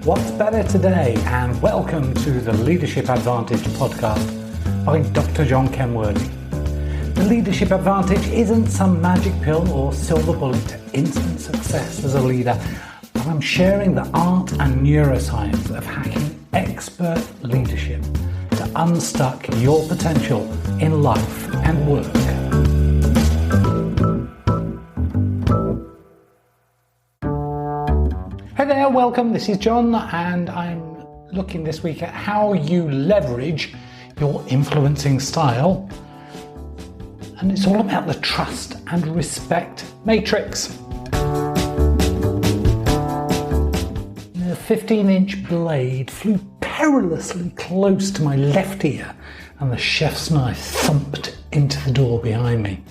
What's better today? And welcome to the Leadership AdvantEdge podcast by Dr. John Kenworthy. The Leadership AdvantEdge isn't some magic pill or silver bullet to instant success as a leader, but I'm sharing the art and neuroscience of hacking expert leadership to unstuck your potential in life and work. Hey there, welcome. This is John, and I'm looking this week at how you leverage your influencing style. And it's all about the trust and respect matrix. The 15-inch blade flew perilously close to my left ear, and the chef's knife thumped into the door behind me.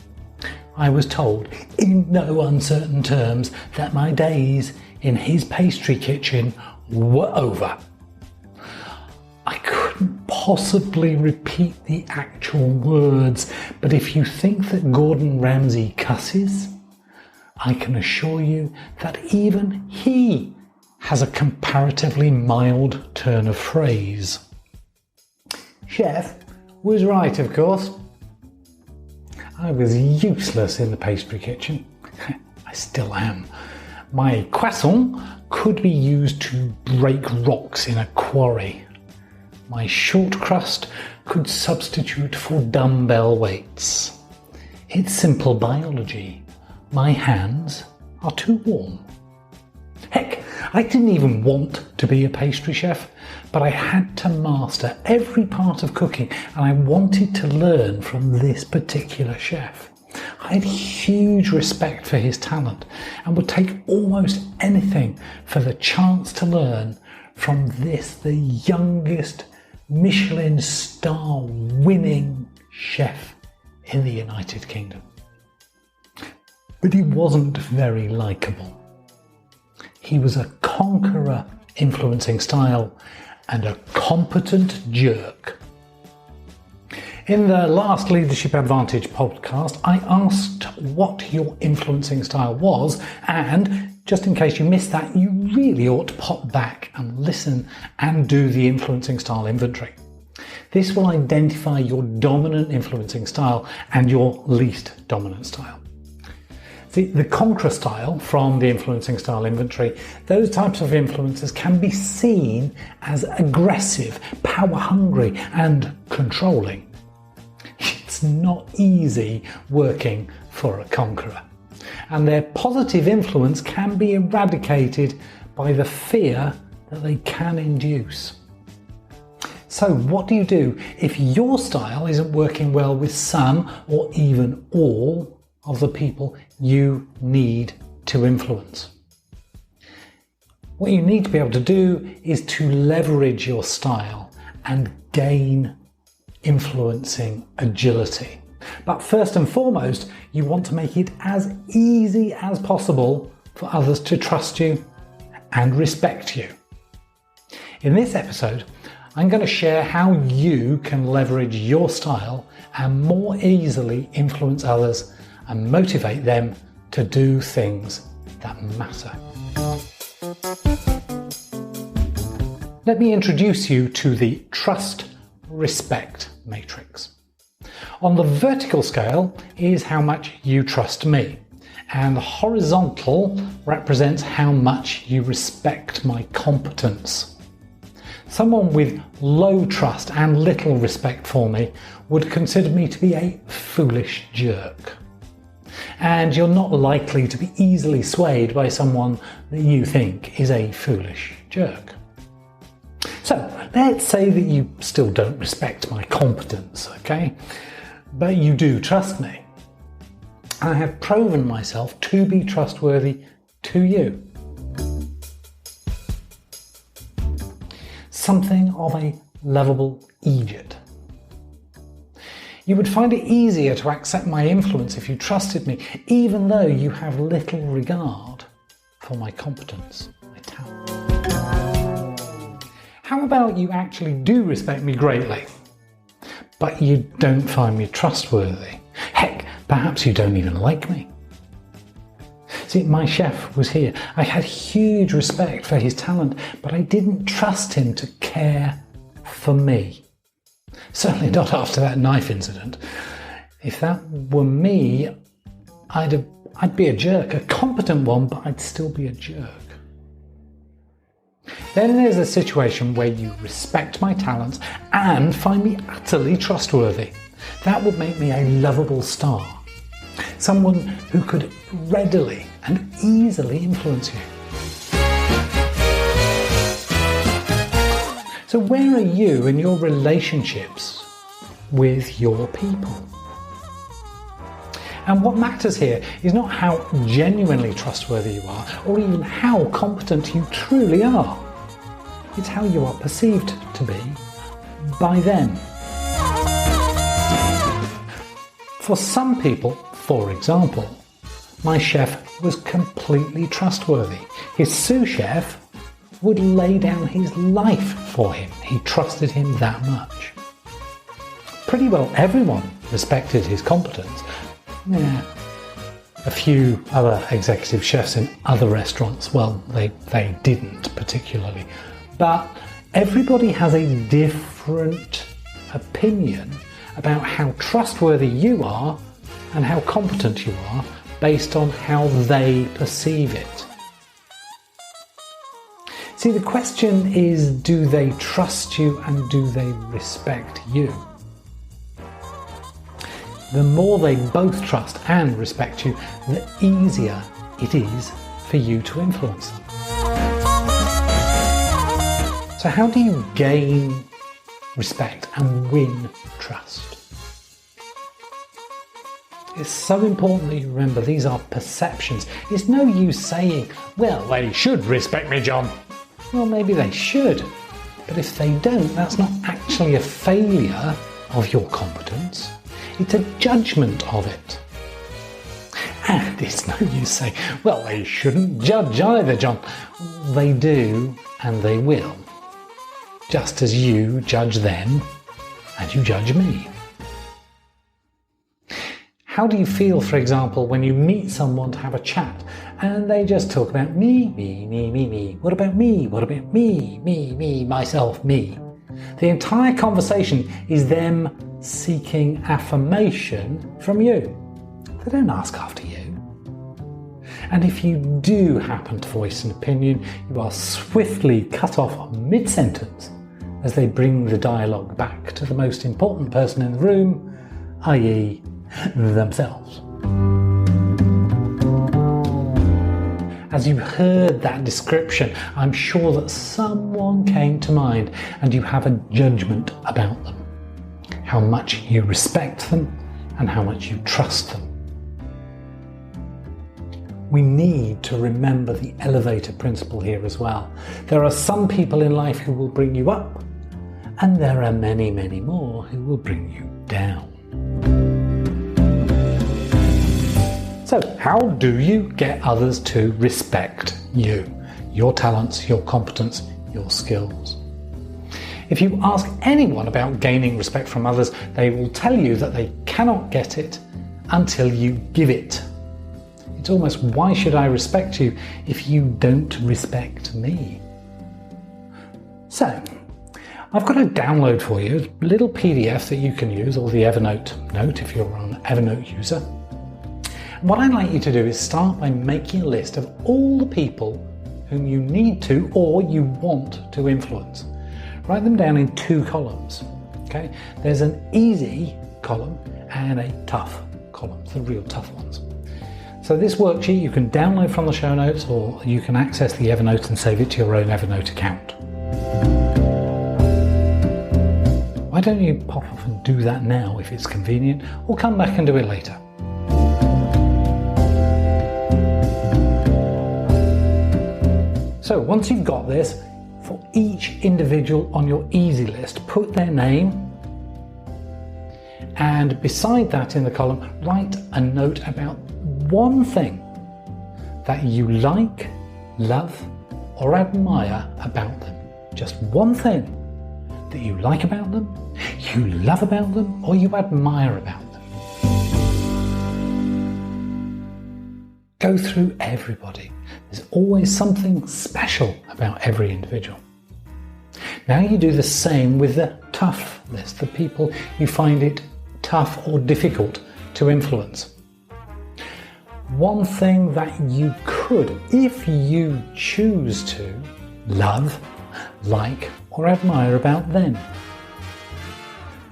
I was told, in no uncertain terms, that my days in his pastry kitchen were over. I couldn't possibly repeat the actual words, but if you think that Gordon Ramsey cusses, I can assure you that even he has a comparatively mild turn of phrase. Chef was right, of course. I was useless in the pastry kitchen. I still am. My croissant could be used to break rocks in a quarry. My shortcrust could substitute for dumbbell weights. It's simple biology. My hands are too warm. Heck, I didn't even want to be a pastry chef, but I had to master every part of cooking, and I wanted to learn from this particular chef. I had huge respect for his talent and would take almost anything for the chance to learn from this, the youngest Michelin star winning chef in the United Kingdom. But he wasn't very likeable. He was a conqueror influencing style and a competent jerk. In the last Leadership AdvantEdge podcast, I asked what your influencing style was, and just in case you missed that, you really ought to pop back and listen and do the influencing style inventory. This will identify your dominant influencing style and your least dominant style. The Conqueror style from the influencing style inventory, those types of influencers can be seen as aggressive, power hungry, and controlling. It's not easy working for a conqueror, and their positive influence can be eradicated by the fear that they can induce. So what do you do if your style isn't working well with some or even all of the people you need to influence? What you need to be able to do is to leverage your style and gain influencing agility. But first and foremost, you want to make it as easy as possible for others to trust you and respect you. In this episode, I'm going to share how you can leverage your style and more easily influence others and motivate them to do things that matter. Let me introduce you to the trust respect matrix. On the vertical scale is how much you trust me, and the horizontal represents how much you respect my competence. Someone with low trust and little respect for me would consider me to be a foolish jerk. And you're not likely to be easily swayed by someone that you think is a foolish jerk. So let's say that you still don't respect my competence, okay? But you do trust me. I have proven myself to be trustworthy to you. Something of a loveable eejit. You would find it easier to accept my influence if you trusted me, even though you have little regard for my competence, my talent. How about you actually do respect me greatly, but you don't find me trustworthy? Heck, perhaps you don't even like me. See, my chef was here. I had huge respect for his talent, but I didn't trust him to care for me. Certainly not after that knife incident. If that were me, I'd be a jerk, a competent one, but I'd still be a jerk. Then there's a situation where you respect my talents and find me utterly trustworthy. That would make me a lovable star. Someone who could readily and easily influence you. So where are you in your relationships with your people? And what matters here is not how genuinely trustworthy you are, or even how competent you truly are. It's how you are perceived to be by them. For some people, for example, my chef was completely trustworthy. His sous chef would lay down his life for him. He trusted him that much. Pretty well everyone respected his competence. Yeah. A few other executive chefs in other restaurants, well, they didn't particularly. But everybody has a different opinion about how trustworthy you are and how competent you are based on how they perceive it. See, the question is, do they trust you and do they respect you? The more they both trust and respect you, the easier it is for you to influence them. So how do you gain respect and win trust? It's so important that you remember these are perceptions. It's no use saying, well, they should respect me, John. Well, maybe they should. But if they don't, that's not actually a failure of your competence. It's a judgment of it. And it's no use saying, well, they shouldn't judge either, John. They do, and they will. Just as you judge them, and you judge me. How do you feel, for example, when you meet someone to have a chat, and they just talk about me, me, me, me, me. What about me? What about me, me, me, myself, me? The entire conversation is them seeking affirmation from you. They don't ask after you. And if you do happen to voice an opinion, you are swiftly cut off mid-sentence as they bring the dialogue back to the most important person in the room, i.e. themselves. As you heard that description, I'm sure that someone came to mind and you have a judgment about them. How much you respect them and how much you trust them. We need to remember the elevator principle here as well. There are some people in life who will bring you up, and there are many, many more who will bring you down. So, how do you get others to respect you, your talents, your competence, your skills? If you ask anyone about gaining respect from others, they will tell you that they cannot get it until you give it. It's almost, why should I respect you if you don't respect me? So, I've got a download for you, a little PDF that you can use, or the Evernote note if you're an Evernote user. What I'd like you to do is start by making a list of all the people whom you need to or you want to influence. Write them down in 2 columns. Okay? There's an easy column and a tough column, the real tough ones. So this worksheet you can download from the show notes, or you can access the Evernote and save it to your own Evernote account. Why don't you pop off and do that now if it's convenient, or come back and do it later. So once you've got this, for each individual on your easy list, put their name, and beside that in the column, write a note about one thing that you like, love, or admire about them. Just one thing that you like about them, you love about them, or you admire about them. Go through everybody. There's always something special about every individual. Now you do the same with the tough list, the people you find it tough or difficult to influence. One thing that you could, if you choose to, love, like, or admire about them.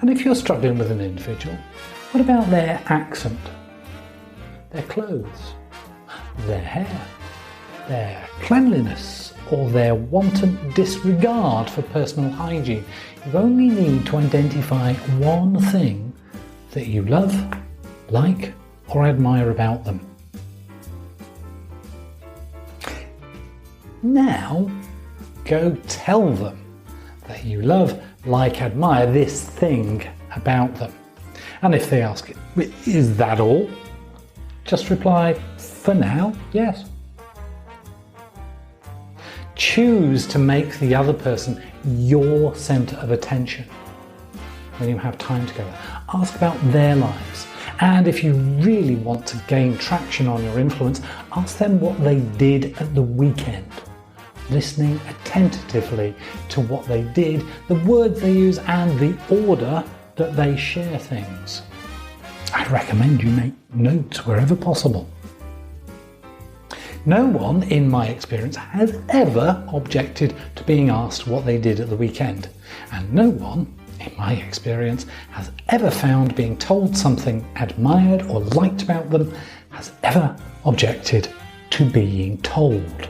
And if you're struggling with an individual, what about their accent, their clothes, their hair, their cleanliness, or their wanton disregard for personal hygiene? You only need to identify one thing that you love, like, or admire about them. Now, go tell them that you love, like, admire this thing about them. And if they ask, is that all? Just reply, for now, yes. Choose to make the other person your centre of attention when you have time together. Ask about their lives. And if you really want to gain traction on your influence, ask them what they did at the weekend. Listening attentively to what they did, the words they use, and the order that they share things. I'd recommend you make notes wherever possible. No one, in my experience, has ever objected to being asked what they did at the weekend. And no one, in my experience, has ever found being told something admired or liked about them has ever objected to being told.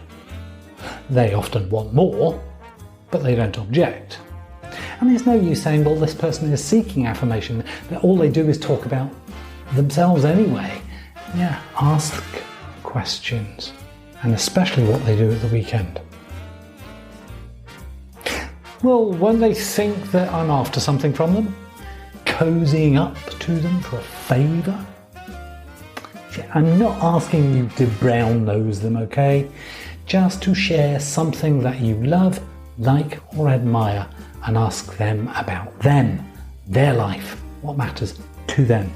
They often want more, but they don't object. And there's no use saying, well, this person is seeking affirmation, that all they do is talk about themselves anyway. Yeah, ask questions, and especially what they do at the weekend. Well, won't they think that I'm after something from them? Cozying up to them for a favour? I'm not asking you to brown nose them, okay? Just to share something that you love, like, or admire, and ask them about them, their life, what matters to them.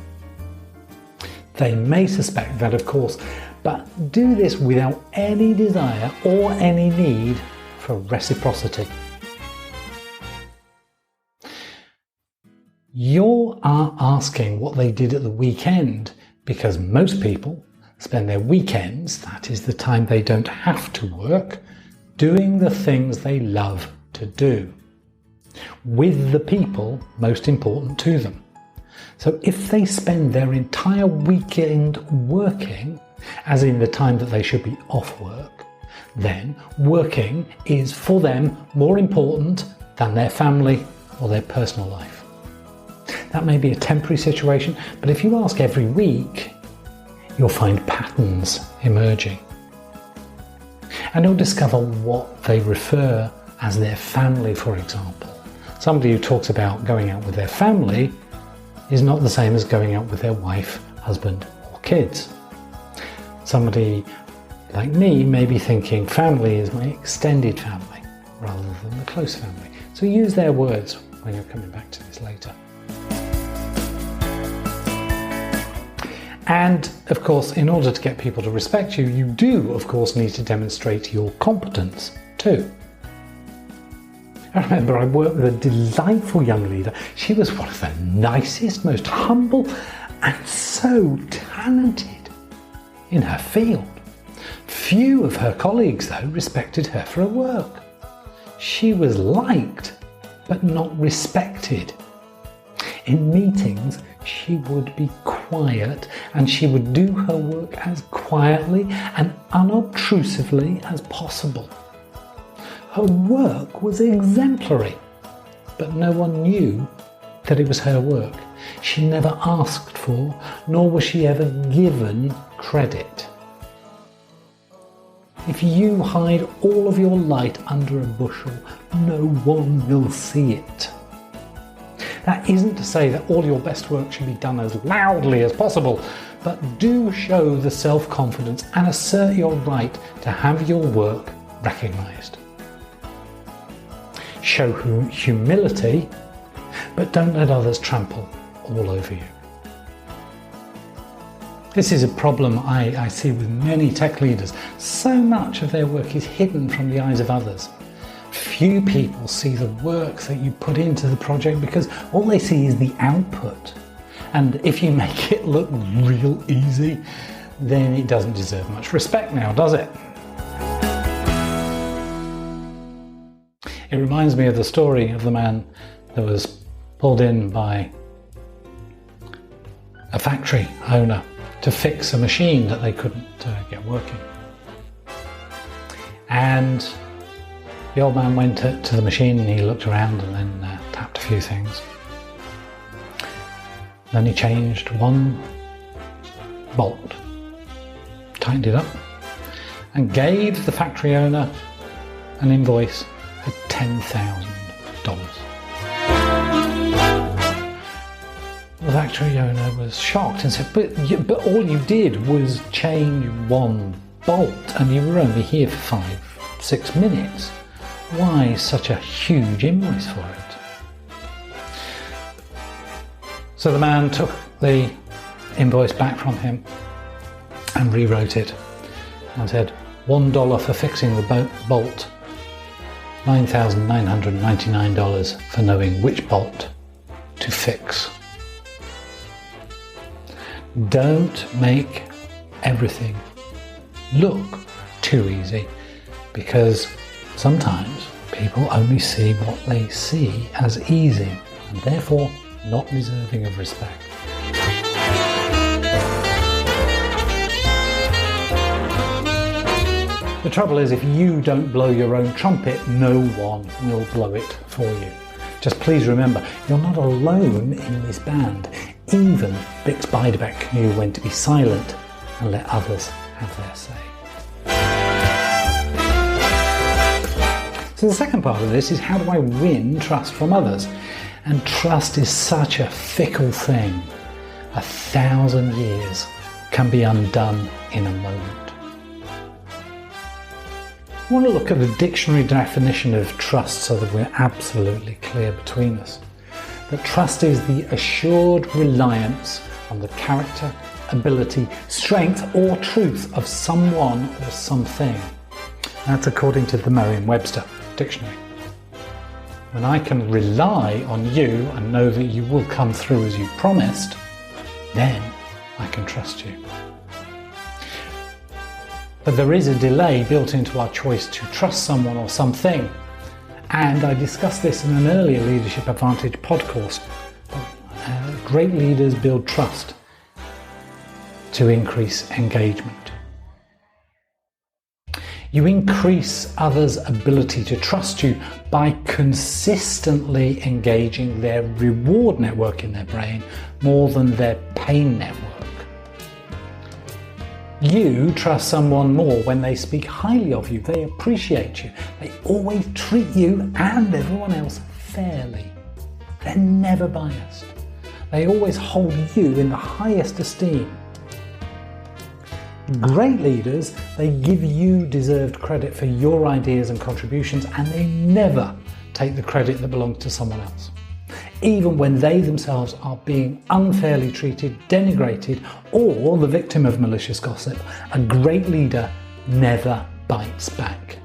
They may suspect that, of course, but do this without any desire or any need for reciprocity. You are asking what they did at the weekend because most people spend their weekends, that is the time they don't have to work, doing the things they love to do, with the people most important to them. So if they spend their entire weekend working, as in the time that they should be off work, then working is for them more important than their family or their personal life. That may be a temporary situation, but if you ask every week, you'll find patterns emerging. And you'll discover what they refer as their family, for example. Somebody who talks about going out with their family is not the same as going out with their wife, husband, or kids. Somebody like me may be thinking family is my extended family rather than the close family. So use their words when you're coming back to this later. And of course, in order to get people to respect you, you do, of course, need to demonstrate your competence too. I remember I worked with a delightful young leader. She was one of the nicest, most humble, and so talented in her field. Few of her colleagues, though, respected her for her work. She was liked, but not respected. In meetings, she would be quiet, and she would do her work as quietly and unobtrusively as possible. Her work was exemplary, but no one knew that it was her work. She never asked for, nor was she ever given credit. If you hide all of your light under a bushel, no one will see it. That isn't to say that all your best work should be done as loudly as possible, but do show the self-confidence and assert your right to have your work recognised. Show humility, but don't let others trample all over you. This is a problem I see with many tech leaders. So much of their work is hidden from the eyes of others. Few people see the work that you put into the project because all they see is the output. And if you make it look real easy, then it doesn't deserve much respect now, does it? It reminds me of the story of the man that was pulled in by a factory owner to fix a machine that they couldn't get working. And the old man went to the machine and he looked around and then tapped a few things. Then he changed one bolt, tightened it up, and gave the factory owner an invoice for $10,000. The factory owner was shocked and said, but all you did was change one bolt and you were only here for 5-6 minutes. Why such a huge invoice for it? So the man took the invoice back from him and rewrote it and said, $1 for fixing the bolt, $9,999 for knowing which bolt to fix. Don't make everything look too easy, because sometimes people only see what they see as easy and therefore not deserving of respect. The trouble is, if you don't blow your own trumpet, no one will blow it for you. Just please remember, you're not alone in this band. Even Bix Beiderbecke knew when to be silent and let others have their say. So the second part of this is, how do I win trust from others? And trust is such a fickle thing. 1,000 years can be undone in a moment. I want to look at the dictionary definition of trust so that we're absolutely clear between us. That trust is the assured reliance on the character, ability, strength or truth of someone or something. That's according to the Merriam-Webster dictionary. When I can rely on you and know that you will come through as you promised, then I can trust you. But there is a delay built into our choice to trust someone or something. And I discussed this in an earlier Leadership AdvantEdge podcast. Great leaders build trust to increase engagement. You increase others' ability to trust you by consistently engaging their reward network in their brain more than their pain network. You trust someone more when they speak highly of you, they appreciate you, they always treat you and everyone else fairly. They're never biased. They always hold you in the highest esteem. Great leaders, they give you deserved credit for your ideas and contributions, and they never take the credit that belongs to someone else. Even when they themselves are being unfairly treated, denigrated, or the victim of malicious gossip, a great leader never bites back.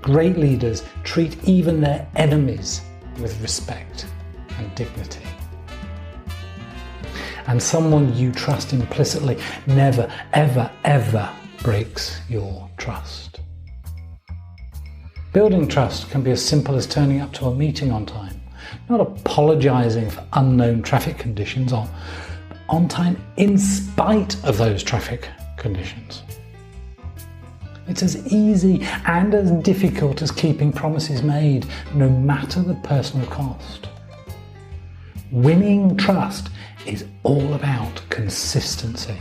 Great leaders treat even their enemies with respect and dignity. And someone you trust implicitly never, ever, ever breaks your trust. Building trust can be as simple as turning up to a meeting on time, not apologising for unknown traffic conditions, or on time in spite of those traffic conditions. It's as easy and as difficult as keeping promises made, no matter the personal cost. Winning trust is all about consistency.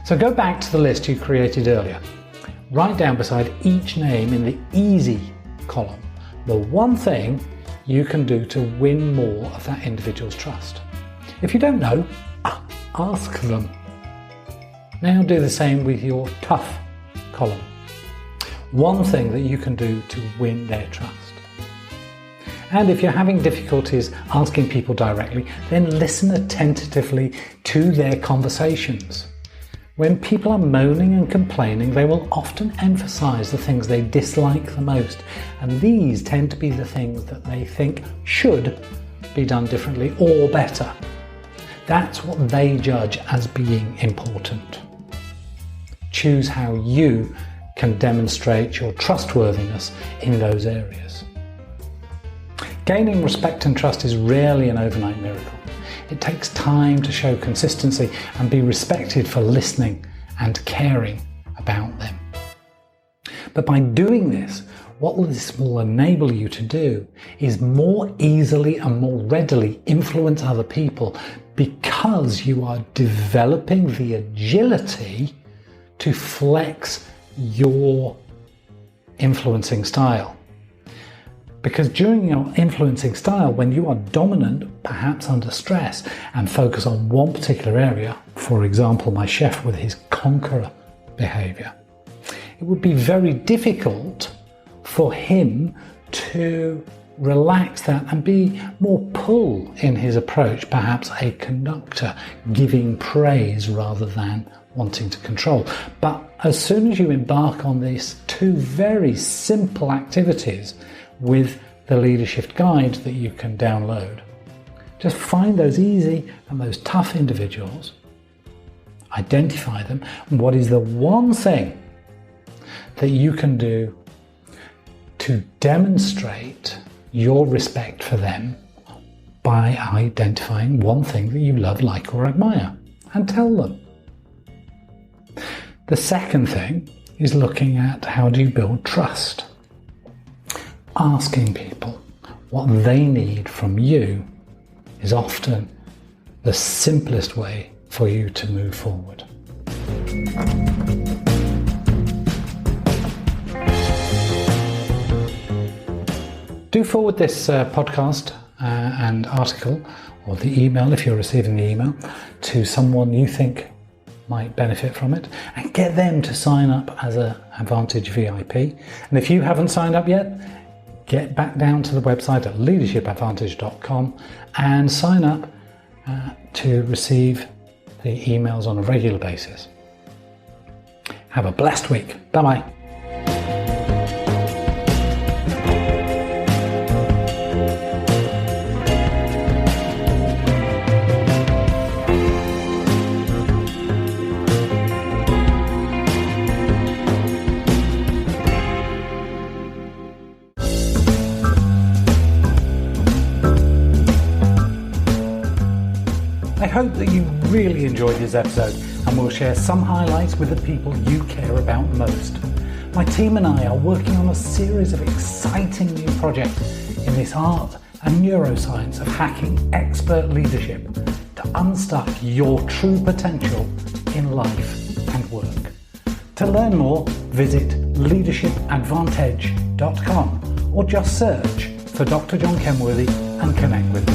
So go back to the list you created earlier. Write down beside each name in the easy column the one thing you can do to win more of that individual's trust. If you don't know, ask them. Now do the same with your tough column. One thing that you can do to win their trust. And if you're having difficulties asking people directly, then listen attentively to their conversations. When people are moaning and complaining, they will often emphasize the things they dislike the most, and these tend to be the things that they think should be done differently or better. That's what they judge as being important. Choose how you can demonstrate your trustworthiness in those areas. Gaining respect and trust is rarely an overnight miracle. It takes time to show consistency and be respected for listening and caring about them. But by doing this, what this will enable you to do is more easily and more readily influence other people, because you are developing the agility to flex your influencing style. Because during your influencing style, when you are dominant, perhaps under stress, and focus on one particular area, for example, my chef with his Conqueror behavior, it would be very difficult for him to relax that and be more pull in his approach, perhaps a conductor giving praise rather than wanting to control. But as soon as you embark on these two very simple activities with the leadership guide that you can download, just find those easy and those tough individuals, identify them, and what is the one thing that you can do to demonstrate your respect for them by identifying one thing that you love, like, or admire, and tell them. The second thing is looking at how do you build trust. Asking people what they need from you is often the simplest way for you to move forward. Do forward this podcast and article, or the email if you're receiving the email, to someone you think might benefit from it, and get them to sign up as an Advantage VIP. And if you haven't signed up yet, get back down to the website at leadershipadvantage.com and sign up to receive the emails on a regular basis. Have a blessed week. Bye-bye. I hope that you really enjoyed this episode, and will share some highlights with the people you care about most. My team and I are working on a series of exciting new projects in this art and neuroscience of hacking expert leadership to unstuck your true potential in life and work. To learn more, visit leadershipadvantedge.com or just search for Dr. John Kenworthy and connect with me.